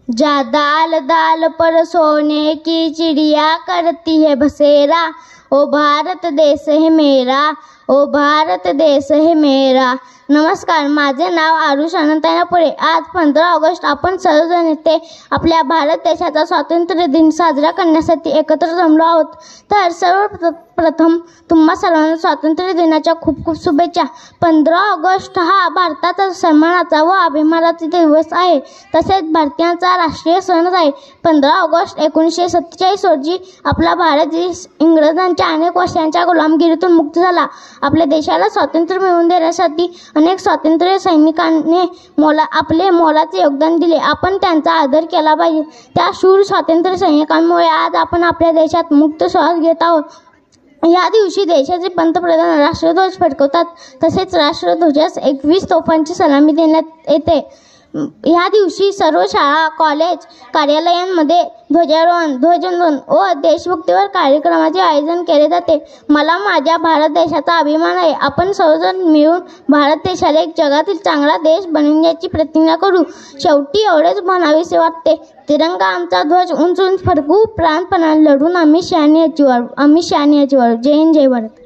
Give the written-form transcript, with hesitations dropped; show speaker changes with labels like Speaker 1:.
Speaker 1: जा दाल दाल पर सोने की चिड़िया करती है बसेरा, ओ भारत देश है मेरा, ओ भारत देश है मेरा। नमस्कार, माझे नाव आरुष अनंताना पुरे। आज 15 ऑगस्ट आपण सर्वजण येथे आपल्या भारत देशाचा स्वातंत्र्य दिन साजरा करण्यासाठी एकत्र जमलो आहोत। तर सर्वप्रथम तुम्हा सर्वांना स्वातंत्र्य दिनाच्या खूप खूप शुभेच्छा। 15 ऑगस्ट हा भारताचा सन्मानाचा व अभिमानाचा दिवस आहे, तसेच भारतीयांचा राष्ट्रीय सण आहे। 15 ऑगस्ट 1947 रोजी आपला भारत देश इंग्रजांच्या अनेक वर्षांच्या गुलामगिरीतून मुक्त झाला। आपल्या देशाला स्वातंत्र्य मिळवून देण्यासाठी अनेक स्वातंत्र्य सैनिकांनी आपले मोलाचे योगदान दिले। आपण त्यांचा आदर केला पाहिजे। त्या शूर स्वातंत्र्य सैनिकांमुळे आज आपण आपल्या देशात मुक्त श्वास घेत आहोत। या दिवशी देशाचे पंतप्रधान राष्ट्रध्वज फडकवतात, तसेच राष्ट्रध्वजास 21 तोफांची सलामी देण्यात येते। या दिवशी सर्व शाळा, कॉलेज, कार्यालयांमध्ये ध्वजारोहण, ध्वजवंदन व देशभक्तीपर कार्यक्रमाचे आयोजन केले जाते। मला माझ्या भारत देशाचा अभिमान आहे। आपण सर्वजण मिळून भारत देशाला एक जगातील चांगला देश बनवण्याची प्रतिज्ञा करू। शेवटी एवढेच म्हणावेसे वाटते, तिरंगा आमचा ध्वज उंच उंच फडकवू, प्राणपणाने लढून आम्ही शहाणी याची वाढवू। जय हिंद, जय भारत।